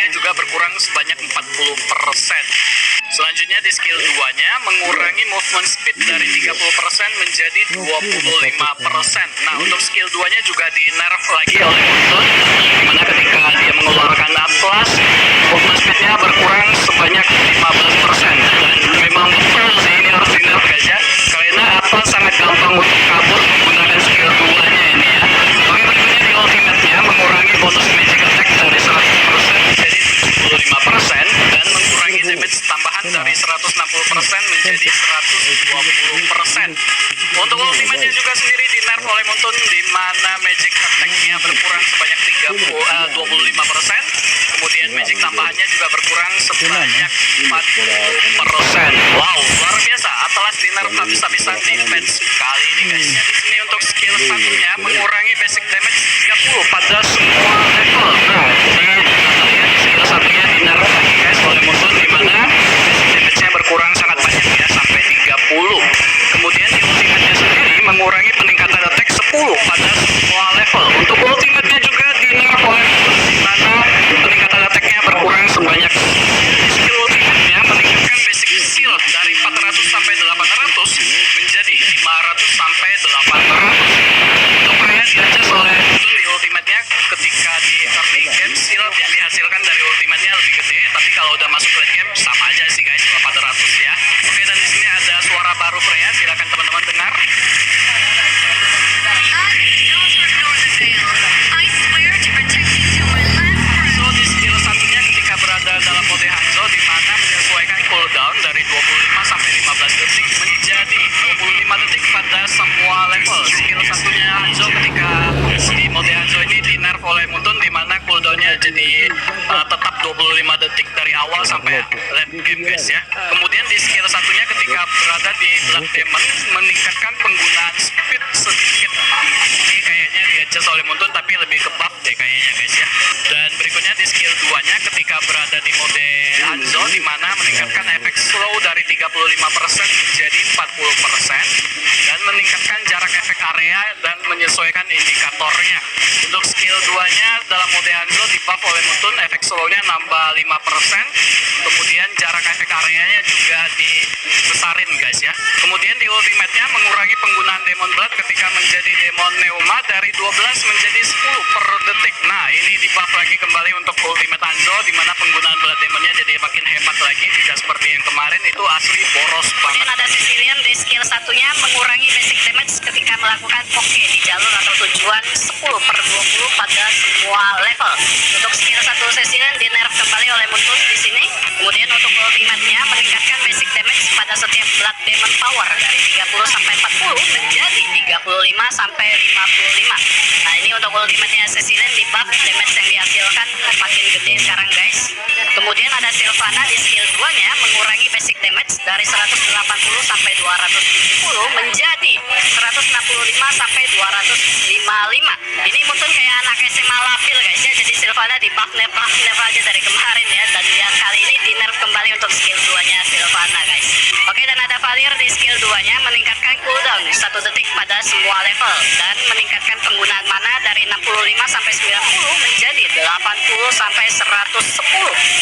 damage-nya juga berkurang sebanyak 40%. Selanjutnya di skill 2-nya mengurangi movement speed dari 30% menjadi 25%. Nah, untuk skill 2-nya juga di nerf lagi oleh Muntun, dimana ketika dia mengeluarkan Atlas, movement speed-nya berkurang sebanyak 15%. Dan memang betul sih ini harus di nerf guys ya, karena Atlas sangat gampang untuk kabur menggunakan skill 2-nya ini ya. Oke, berikutnya di ultimate-nya mengurangi bonus magic attack dari 100% menjadi 75% dan mengurangi damage tambahan dari 160% menjadi 120%. Untuk ultimate-nya juga sendiri di nerf oleh Muntun, di mana magic attack-nya berkurang sebanyak 25%, kemudian magic tambahannya juga berkurang sebanyak 40%. Wow, luar biasa. Atlas di nerf habis-habisan di patch kali ini guys. Di sini untuk skill satunya mengurangi basic damage 30 pada semua level. Nah, ini kita lihat di skill satunya di nerf lagi guys oleh Muntun, di mana basic damage-nya berkurang sangat banyak ya, sampai 30. Kemudian di ultimate-nya sendiri mengurangi peningkatan attack 10 pada semua level. Untuk ultimate-nya juga di nerf oleh Muntun, di mana peningkatan attack-nya berkurang sebanyak. Di skill ultimate-nya meningkatkan basic shield dari 400 sampai 800 menjadi 500 sampai 800. Untuk area di-adjust oleh Muntun di ultimate-nya, ketika di early game shield yang dihasilkan dari ultimate-nya lebih gede, tapi kalau udah masuk late game sama aja sih guys, 800 ya. Oke, dan di sini ada suara baru Freya, silakan teman-teman dengar. So di skill satunya ketika berada dalam mode Hanzo, di mana menyesuaikan cooldown dari 25 sampai 15 detik menjadi 25 detik pada semua level. Skill satunya Hanzo ketika di mode Hanzo ini di nerf oleh Muntun, di mana cooldownnya jadi tetap 25 detik dari awal sampai late game guys ya. Kemudian di skill satunya ketika berada di Blood Demon meningkatkan penggunaan speed sedikit. Ini kayaknya di-adjust oleh Muntun tapi lebih ke buff deh kayaknya guys ya. Dan berikutnya di skill 2-nya ketika berada di mode Hanzo, di mana meningkatkan efek slow dari 35% menjadi 40% dan meningkatkan jarak efek area dan menyesuaikan indikatornya. Untuk skill 2-nya dalam mode Hanzo di buff oleh Muntun, efek slow-nya nambah 5%, kemudian jarak efek areanya juga dibesarin guys ya. Kemudian di ultimate-nya mengurangi penggunaan Demon Blood ketika menjadi Demon Neuma dari 12 menjadi 10 per detik. Nah, ini di buff lagi kembali untuk ultimate Hanzo, di mana penggunaan Blood Demonnya jadi makin hemat lagi, tidak seperti yang kemarin itu asli boros banget. Kemudian ada Sicilian di skill satunya mengurangi basic damage ketika melakukan poke di jalur atau tujuan 10 per 20 pada semua level. Untuk skill 1 Sicilian di nerf kembali oleh Muntun di sini. Kemudian untuk ultimate-nya meningkatkan basic damage pada setiap Blood Demon power dari 30 sampai 40 menjadi 35 sampai 55. Nah, ini untuk ultimate-nya Sicilian di buff, damage yang dihasilkan makin gede sekarang guys. Kemudian ada Sylvana di skill 2-nya mengurangi basic damage dari 180 sampai 270 menjadi 165 sampai 255. Ini Muntun kayak anak SMA lapil guys ya. Jadi Sylvana di buff nerf aja dari kemarin ya, dan yang kali ini di nerf kembali untuk skill 2-nya Sylvana guys. Oke, dan ada Valir di skill 2-nya meningkatkan cooldown 1 detik pada semua level dan meningkatkan penggunaan mana dari 65 sampai 90 menjadi 80 sampai 110.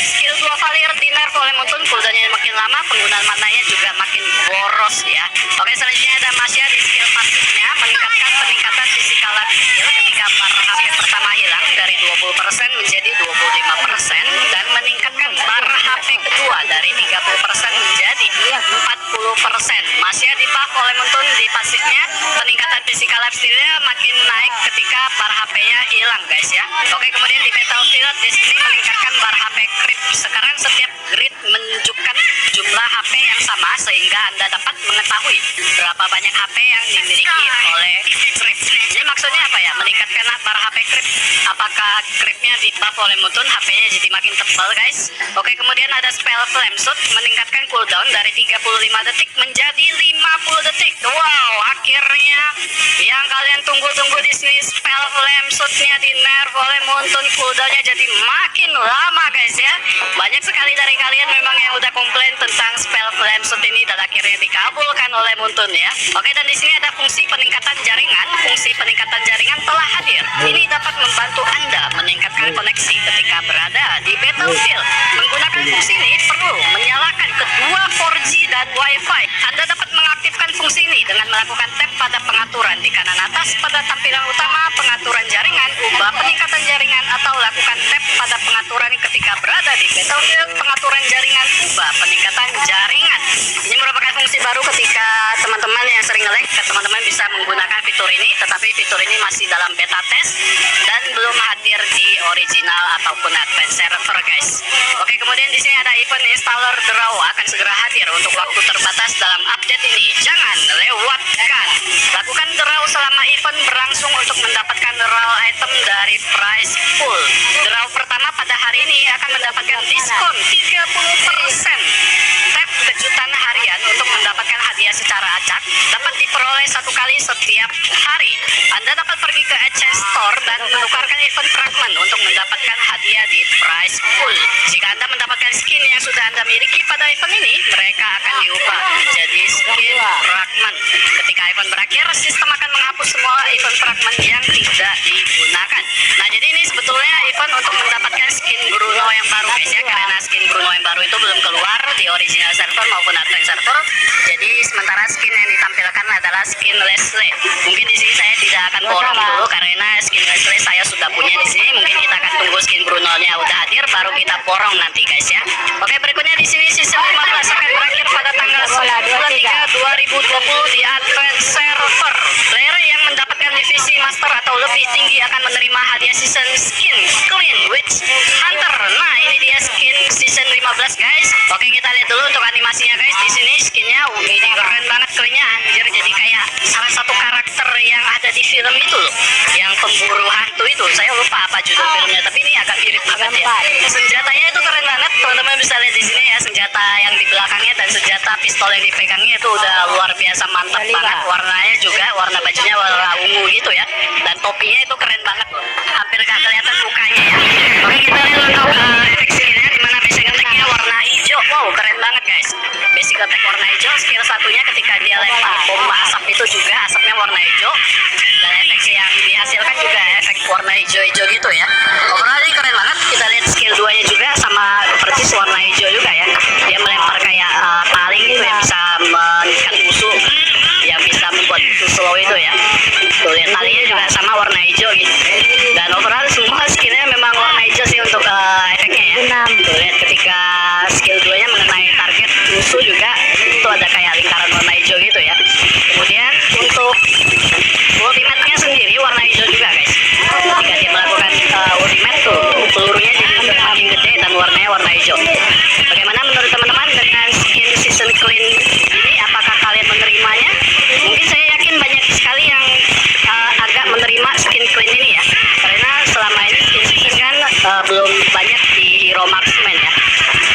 Skill 2 Valir di nerf oleh Muntun, cooldownnya makin lama, penggunaan mananya juga makin boros ya. Oke, selanjutnya ada Masya di skill pasifnya meningkatkan peningkatan physical life skill ketika bar HP pertama hilang dari 20% menjadi 25% dan meningkatkan bar HP kedua dari 30% menjadi 40%. Masya di buff oleh Muntun di pasifnya, peningkatan physical life skill-nya makin naik ketika bar HP-nya hilang guys ya. Oke, kemudian di Battlefield di sini meningkatkan bar HP creep. Sekarang setiap grid menunjukkan jumlah HP yang sama sehingga Anda dapat mengetahui berapa banyak HP yang dimiliki oleh creep. Jadi maksudnya apa ya? Meningkatkan bar HP creep. Apakah creepnya di buff oleh Muntun, HP-nya jadi makin tebal guys. Oke, kemudian ada spell Flame Shoot meningkatkan cooldown dari 35 detik menjadi 50 detik. Wow, akhirnya yang kalian tunggu-tunggu di sini, spell Flame Shoot-nya di nerf oleh Muntun, cooldownnya jadi makin lama guys ya. Banyak sekali dari kalian memang yang udah komplain tentang spell flame shoot ini dan akhirnya dikabulkan oleh Muntun ya. Oke, dan di sini ada fungsi peningkatan jaringan. Fungsi peningkatan jaringan telah hadir. Ini dapat membantu Anda meningkatkan koneksi ketika berada di battlefield. Menggunakan fungsi ini perlu menyalakan kedua 4G dan Wi-Fi. Anda dapat mengaktifkan fungsi ini dengan melakukan tap pada pengaturan di kanan atas pada tampilan utama, pengaturan jaringan, ubah peningkatan jaringan, atau lakukan tap pada pengaturan ketika berada di battlefield, pengaturan jaringan, ubah peningkatan jaringan. Ini merupakan fungsi baru ketika teman-teman yang sering nge-lag, teman-teman bisa menggunakan fitur ini, tetapi fitur ini masih dalam beta test dan belum hadir di original ataupun advanced server guys. Oke, kemudian di sini ada event installer draw akan segera hadir untuk waktu terbatas dalam update ini. Jangan lewatkan. Lakukan draw selama event berlangsung untuk mendapatkan raw item dari prize pool. Draw pertama pada hari ini akan mendapatkan diskon 30%. Tap kejutan harian untuk mendapatkan hadiah secara acak dapat diperoleh satu kali setiap hari. Anda dapat pergi ke Exchange Store dan menukarkan event fragment untuk mendapatkan hadiah di prize pool. Jika Anda mendapatkan skin yang sudah Anda miliki pada event ini, mereka akan diubah jadi skin fragment. Ketika event berakhir, sistem akan menghapus semua event fragment yang tidak digunakan. Nah, jadi ini sebetulnya event untuk mendapatkan skin Bruno yang baru guys ya, karena skin Bruno yang baru itu belum keluar di original server maupun advanced server. Jadi sementara skin yang ditampilkan adalah skin Leslie. Mungkin di sini saya tidak akan borong dulu karena skin Leslie saya sudah punya di sini. Mungkin kita akan tunggu skin Bruno-nya udah hadir baru kita borong nanti guys ya. Oke, berikutnya di sini season 15 akan berakhir pada tanggal 9 bulan 3 2020 di advanced server. Player yang mendapatkan divisi master atau lebih tinggi akan menerima hadiah season skin clean witch hunter. Nah, ini dia skin season 15 guys. Oke, kita lihat dulu untuk animasinya guys. Di sini skinnya ini keren banget, cleannya anjir, jadi kayak salah satu karakter yang ada di film itu loh, yang pemburu hantu itu. Saya lupa apa judul filmnya, tapi ini agak mirip banget ya. Senjatanya itu keren banget, teman-teman bisa lihat di sini ya, senjata yang di belakangnya dan senjata pistol yang dipegangnya itu udah luar biasa mantap banget. Warnanya juga, warna bajunya warna ungu gitu ya, dan topinya itu keren banget loh, hampir gak kelihatan mukanya ya. Oke, kita lihat untuk efek skinnya, dimana basic attack-nya warna hijau. Wow, keren banget guys. Basic attack warna hijau, skill satunya ketika dia lempar bom asap itu juga asapnya warna hijau, dan efek yang dihasilkan juga efek warna hijau-hijau gitu ya. Overall ini keren banget. Kita lihat skill 2 nya juga sama persis warna hijau juga ya. Dia melempar kayak paling gitu yang bisa mengikat musuh, yang bisa membuat musuh slow itu ya. Tuh lihat talinya juga sama warna hijau gitu. Dan overall semua skillnya memang warna hijau sih untuk efeknya ya. Tuh lihat ketika skill 2 nya mengenai target musuh juga itu ada kayak lingkaran warna hijau gitu ya. Kemudian untuk ultimate-nya sendiri warna hijau juga guys. Ketika dia melakukan ultimate tuh pelurunya jadi semakin gede dan warnanya warna hijau. Bagaimana menurut teman-teman dengan skin season clean ini? Apakah kalian menerimanya? Mungkin saya yakin banyak sekali yang agak menerima skin clean ini ya, karena selama ini skin season kan belum banyak di hero marksman ya.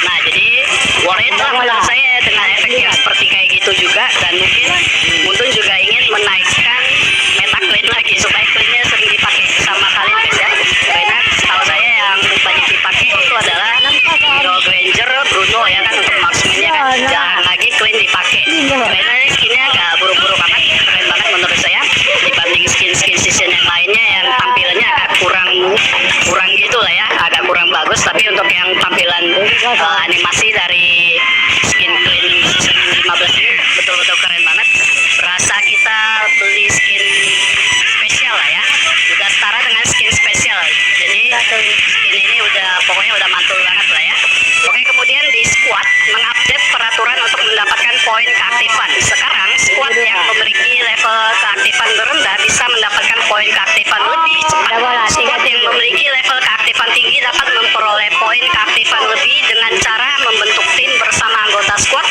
Nah, jadi worth it lah menurut saya dengan efek yang seperti kayak gitu juga, dan mungkin Muntun juga ingin menaikkan meta clean lagi supaya cleannya sering dipakai sama kalian guys ya. Karena setahu saya yang banyak dipakai itu adalah hero Granger, Bruno ya kan, untuk marksman-nya kan jarang lagi clean dipakai. Karena skinnya agak buru-buru banget, keren banget menurut saya dibanding skin-skin season yang lainnya yang tampilannya agak kurang gitu lah ya, agak kurang bagus. Tapi untuk yang tampilan animasi dari skin clean season 15 ini betul-betul keren banget. Berasa kita beli skin spesial lah ya, udah setara dengan skin spesial. Jadi skin ini pokoknya udah mantul banget lah ya. Oke, kemudian di squad mengupdate peraturan untuk mendapatkan poin keaktifan. Sekarang squad yang memiliki level keaktifan rendah bisa mendapatkan poin keaktifan lebih cepat. Squad yang memiliki level keaktifan tinggi dapat memperoleh poin keaktifan lebih dengan cara membentuk tim bersama anggota squad